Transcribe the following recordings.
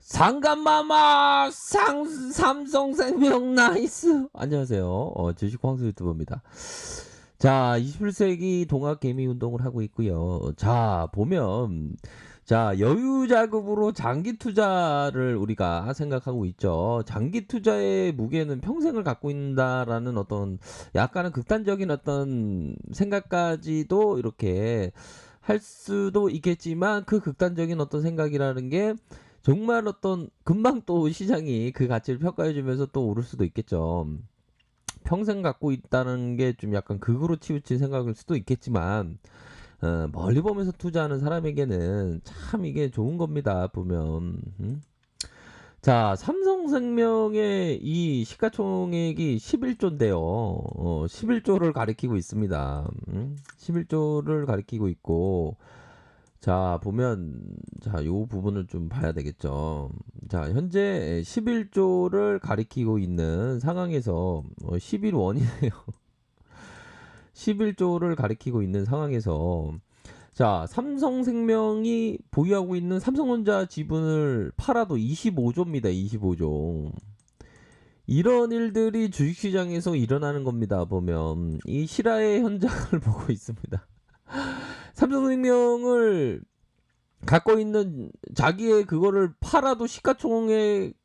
상감마마 삼성생명 나이스. 안녕하세요. 주식 황수 유튜버입니다. 자, 21세기 동학 개미 운동을 하고 있고요. 자, 보면 자, 여유 자금으로 장기 투자를 우리가 생각하고 있죠. 장기 투자의 무게는 평생을 갖고 있다라는 어떤 약간은 극단적인 어떤 생각까지도 이렇게 할 수도 있겠지만, 그 극단적인 어떤 생각이라는 게 정말 어떤 금방 또 시장이 그 가치를 평가해 주면서 또 오를 수도 있겠죠. 평생 갖고 있다는 게 좀 약간 극으로 치우친 생각일 수도 있겠지만, 멀리 보면서 투자하는 사람에게는 참 이게 좋은 겁니다, 보면. 자, 삼성생명의 이 시가총액이 11조인데요. 11조를 가리키고 있습니다. 11조를 가리키고 있고, 자, 보면, 자, 요 부분을 좀 봐야 되겠죠. 자, 현재 11조를 가리키고 있는 상황에서, 11원이네요. 11조를 가리키고 있는 상황에서, 자, 삼성생명이 보유하고 있는 삼성전자 지분을 팔아도 25조입니다. 25조. 이런 일들이 주식시장에서 일어나는 겁니다. 보면 이 실화의 현장을 보고 있습니다. 삼성생명을 갖고 있는 자기의 그거를 팔아도 시가총액보다도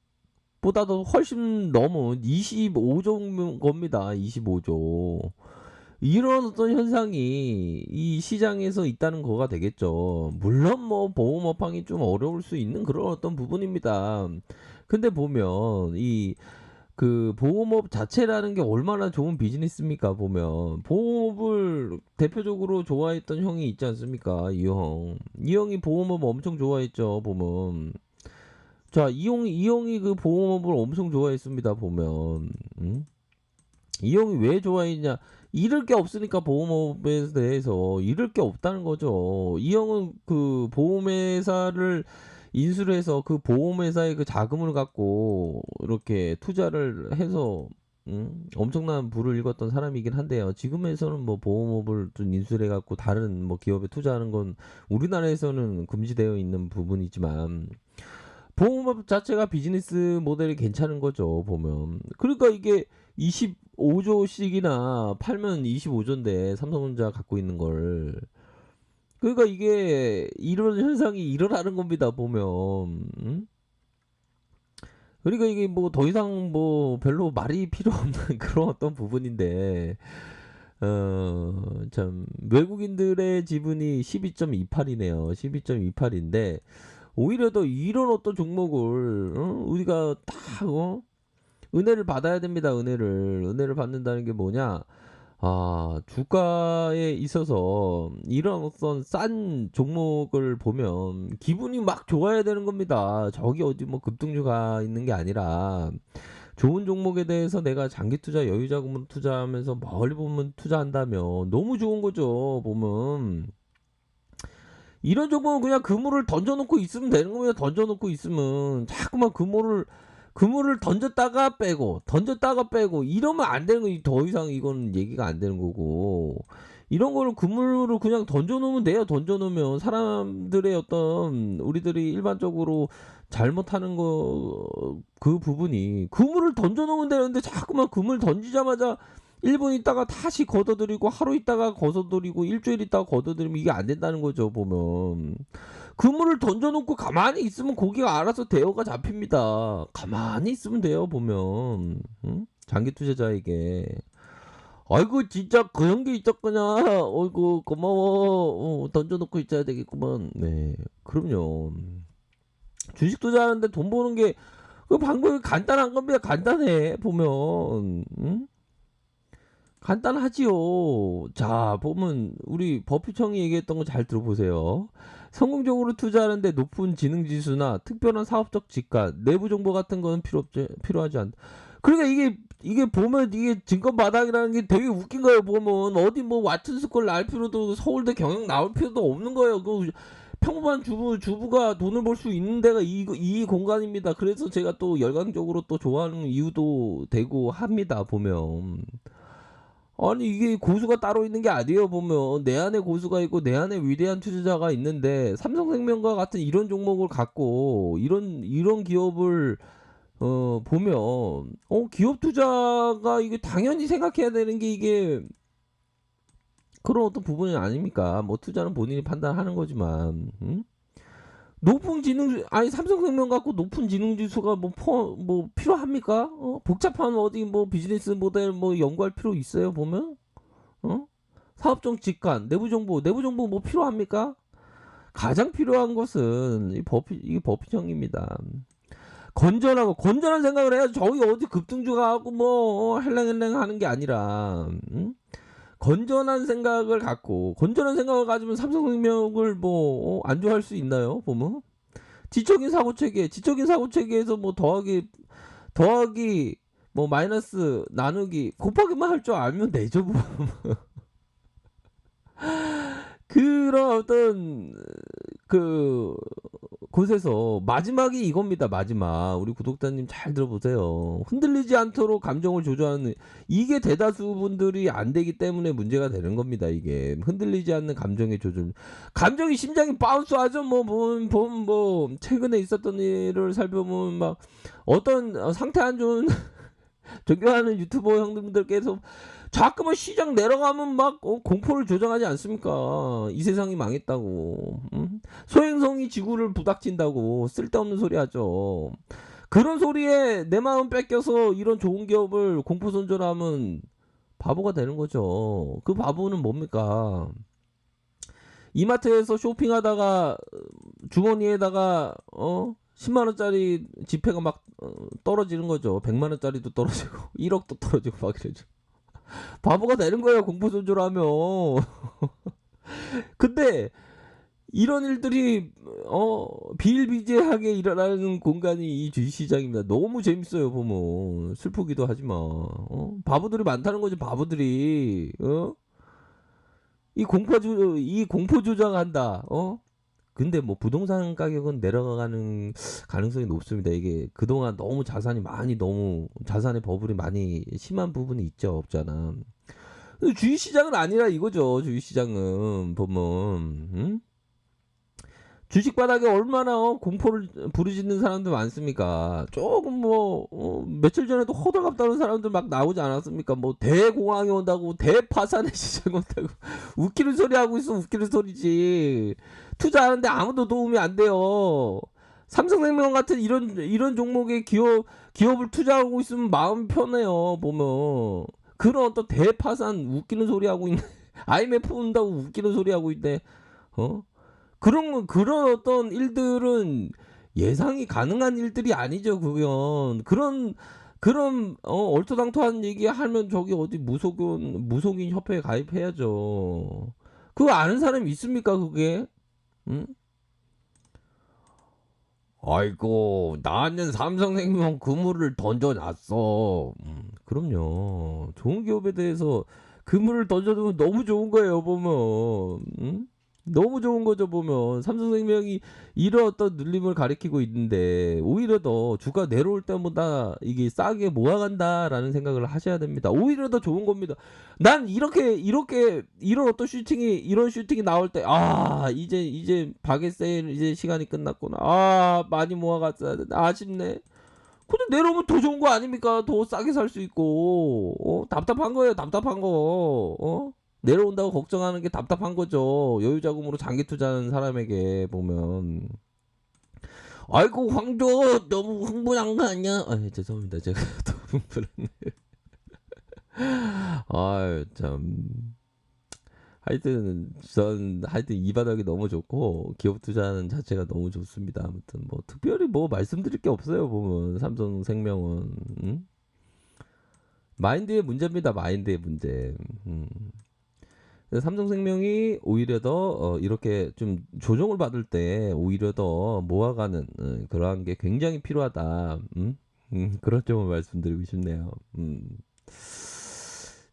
훨씬 넘은 25조인 겁니다. 25조. 이런 어떤 현상이 이 시장에서 있다는 거가 되겠죠. 물론 뭐 보험업황이 좀 어려울 수 있는 그런 어떤 부분입니다. 근데 보면 이 그 보험업 자체라는 게 얼마나 좋은 비즈니스입니까? 보면 보험업을 대표적으로 좋아했던 형이 있지 않습니까? 이 형. 이 형이 보험업 엄청 좋아했죠. 보면. 자, 이 형이 그 보험업을 엄청 좋아했습니다. 보면. 이 형이 왜 좋아했냐? 잃을 게 없으니까 보험업에 대해서 잃을 게 없다는 거죠. 이 형은 그 보험회사를 인수를 해서 그 보험회사의 그 자금을 갖고 이렇게 투자를 해서 엄청난 부를 일궜던 사람이긴 한데요. 지금에서는 뭐 보험업을 좀 인수를 해갖고 다른 뭐 기업에 투자하는 건 우리나라에서는 금지되어 있는 부분이지만, 보험업 자체가 비즈니스 모델이 괜찮은 거죠, 보면. 그러니까 이게 25조씩이나 팔면 25조인데, 삼성전자 갖고 있는 걸. 그러니까 이게 이런 현상이 일어나는 겁니다, 보면. 그러니까 이게 뭐 더 이상 뭐 별로 말이 필요 없는 그런 어떤 부분인데, 참, 외국인들의 지분이 12.28이네요. 12.28인데, 오히려 더 이런 어떤 종목을, 우리가 딱, 은혜를 받아야 됩니다. 은혜를 받는다는 게 뭐냐? 아, 주가에 있어서 이런 어떤 싼 종목을 보면 기분이 막 좋아야 되는 겁니다. 저기 어디 뭐 급등주가 있는 게 아니라, 좋은 종목에 대해서 내가 장기 투자 여유 자금으로 투자하면서 멀리 보면 투자한다면 너무 좋은 거죠. 보면 이런 종목은 그냥 그물을 던져놓고 있으면 되는 겁니다. 던져놓고 있으면 자꾸만 그물을 던졌다가 빼고 이러면 안 되는 거. 더 이상 이건 얘기가 안 되는 거고, 이런 거를 그물을 그냥 던져놓으면 돼요. 던져놓으면 사람들의 어떤, 우리들이 일반적으로 잘못하는 거, 그 부분이 그물을 던져놓으면 되는데 자꾸만 그물 던지자마자 1분 있다가 다시 걷어들이고, 하루 있다가 걷어들이고, 일주일 있다가 걷어들이면 이게 안 된다는 거죠. 보면 그물을 던져놓고 가만히 있으면 고기가 알아서 대어가 잡힙니다. 가만히 있으면 돼요. 보면 장기 투자자에게. 아이고 진짜 그런 게 있었구나. 어이구 고마워. 던져놓고 있어야 되겠구만. 네, 그럼요. 주식 투자하는데 돈 버는 게 그 방법이 간단한 겁니다. 간단해 보면. 간단하지요. 자, 보면 우리 버핏 형이 얘기했던 거 잘 들어보세요. 성공적으로 투자하는데 높은 지능 지수나 특별한 사업적 직관, 내부 정보 같은 거는 필요하지 않다. 그러니까 이게 보면 이게 증권 바닥이라는 게 되게 웃긴 거예요. 보면 어디 뭐 왓슨스쿨 나올 필요도, 서울대 경영 나올 필요도 없는 거예요. 그 평범한 주부가 돈을 벌 수 있는 데가 이 공간입니다. 그래서 제가 또 열광적으로 또 좋아하는 이유도 되고 합니다. 보면. 아니 이게 고수가 따로 있는 게 아니에요. 보면 내 안에 고수가 있고 내 안에 위대한 투자자가 있는데 삼성생명과 같은 이런 종목을 갖고 이런 기업을 보면 기업 투자가 이게 당연히 생각해야 되는 게 이게 그런 어떤 부분이 아닙니까? 뭐 투자는 본인이 판단하는 거지만 높은 지능 아니 삼성생명 갖고 높은 지능 지수가 뭐 필요합니까? 복잡한 어디 뭐 비즈니스 모델 뭐 연구할 필요 있어요 보면? 사업적 직관, 내부 정보 뭐 필요합니까? 가장 필요한 것은 이게 버핏형입니다. 건전한 생각을 해야지. 저기 어디 급등주가 하고 뭐 헬랭헬랭 하는 게 아니라 건전한 생각을 가지면 삼성생명을 뭐 안 좋아할 수 있나요? 보면 지적인 사고체계에서 뭐 더하기 뭐 마이너스 나누기 곱하기만 할 줄 알면 되죠. 뭐. 그런 어떤 그 곳에서 마지막이 이겁니다. 마지막 우리 구독자님 잘 들어보세요. 흔들리지 않도록 감정을 조절하는 이게 대다수 분들이 안 되기 때문에 문제가 되는 겁니다. 이게 흔들리지 않는 감정의 조절. 감정이 심장이 바운스하죠. 뭐 최근에 있었던 일을 살펴보면 막 어떤 상태 안 좋은 존경하는 유튜버 형님들께서 자꾸만 시장 내려가면 막 공포를 조장하지 않습니까? 이 세상이 망했다고. 소행성이 지구를 부닥친다고 쓸데없는 소리 하죠. 그런 소리에 내 마음 뺏겨서 이런 좋은 기업을 공포 손절하면 바보가 되는 거죠. 그 바보는 뭡니까? 이마트에서 쇼핑하다가 주머니에다가 10만원짜리 지폐가 막 떨어지는 거죠. 100만원짜리도 떨어지고 1억도 떨어지고 막 이러죠. 바보가 되는 거예요. 공포 손절하면. 근데 이런 일들이 비일비재하게 일어나는 공간이 이 주식시장입니다. 너무 재밌어요. 보면 슬프기도 하지만 바보들이 많다는 거죠. 바보들이 이 공포 조장한다. 근데 뭐 부동산 가격은 내려가는 가능성이 높습니다. 이게 그동안 너무 자산의 버블이 많이 심한 부분이 있죠. 없잖아. 주식시장은 아니라 이거죠. 주식시장은 보면 주식 바닥에 얼마나 공포를 부르짖는 사람들 많습니까? 조금 며칠 전에도 호들갑 떠는 사람들 막 나오지 않았습니까? 뭐 대공황이 온다고 대파산의 시장 온다고 웃기는 소리 하고 있어. 웃기는 소리지. 투자하는데 아무도 도움이 안 돼요. 삼성생명 같은 이런 종목의 기업을 투자하고 있으면 마음 편해요. 보면 그런 어떤 대파산 웃기는 소리 하고 있네. IMF 온다고 웃기는 소리 하고 있네. 그런 어떤 일들은 예상이 가능한 일들이 아니죠. 그런 얼토당토한 얘기 하면 저기 어디 무속인 협회에 가입해야죠. 그거 아는 사람이 있습니까? 그게? 응? 아이고 나는 삼성생명 그물을 던져놨어. 그럼요. 좋은 기업에 대해서 그물을 던져두면 너무 좋은 거예요. 보면 너무 좋은 거죠. 보면 삼성생명이 이런 어떤 눌림을 가리키고 있는데 오히려 더 주가 내려올 때보다 이게 싸게 모아간다라는 생각을 하셔야 됩니다. 오히려 더 좋은 겁니다. 난 이렇게 이런 슈팅이 나올 때 이제 바게 세일 이제 시간이 끝났구나. 많이 모아갔어야 되는데 아쉽네. 근데 내려오면 더 좋은 거 아닙니까? 더 싸게 살 수 있고 답답한 거예요. 답답한 거. 내려온다고 걱정하는 게 답답한 거죠. 여유 자금으로 장기 투자하는 사람에게 보면. 아이고 황조 너무 흥분한 거 아니야? 죄송합니다. 제가 너무 흥분했네. 아유 참. 하여튼 이 바닥이 너무 좋고 기업 투자하는 자체가 너무 좋습니다. 아무튼 뭐 특별히 뭐 말씀드릴 게 없어요. 보면 삼성생명은 마인드의 문제입니다. 마인드의 문제. 삼성생명이 오히려 더 이렇게 좀 조정을 받을 때 오히려 더 모아가는 그러한 게 굉장히 필요하다. 그런 점을 말씀드리고 싶네요.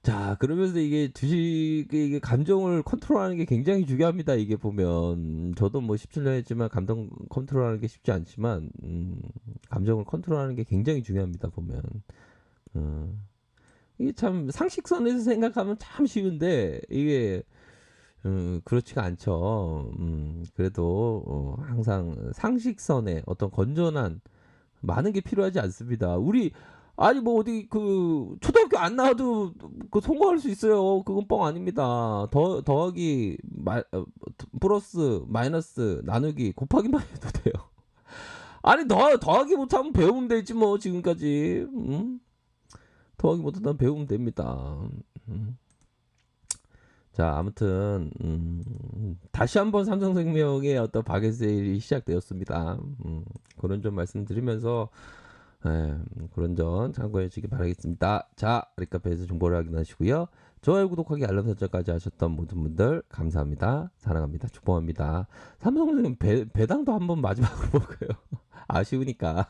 자, 그러면서 이게 이게 감정을 컨트롤하는 게 굉장히 중요합니다. 이게 보면 저도 뭐 17년 했지만 감정 컨트롤하는 게 쉽지 않지만 감정을 컨트롤하는 게 굉장히 중요합니다. 보면 이게 참 상식선에서 생각하면 참 쉬운데 이게 그렇지가 않죠. 그래도 항상 상식선에 어떤 건전한 많은 게 필요하지 않습니다. 우리 아니 뭐 어디 그 초등학교 안 나와도 그 통과할 수 있어요. 그건 뻥 아닙니다. 더하기 플러스 마이너스 나누기 곱하기만 해도 돼요. 아니 더하기 못하면 배우면 되지 뭐 지금까지. 더하기 못하면 배우면 됩니다. 자, 아무튼 다시 한번 삼성생명의 어떤 바게 세일이 시작되었습니다. 그런 점 말씀드리면서 그런 점 참고해 주시기 바라겠습니다. 자, 리카페에서 정보를 확인하시고요. 좋아요, 구독하기, 알람 설정까지 하셨던 모든 분들 감사합니다. 사랑합니다. 축복합니다. 삼성생명 배당도 한번 마지막으로 볼까요? 아쉬우니까.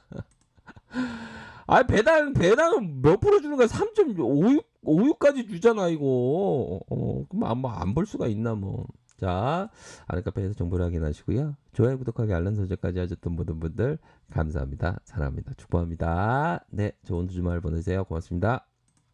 아, 배당은 몇 프로 주는 거야? 3.56까지 주잖아, 이거. 그럼 아마 안 볼 수가 있나, 뭐. 자, 아르카페에서 정보를 확인하시고요. 좋아요, 구독하기, 알람 설정까지 하셨던 모든 분들 감사합니다. 사랑합니다. 축복합니다. 네, 좋은 주말 보내세요. 고맙습니다.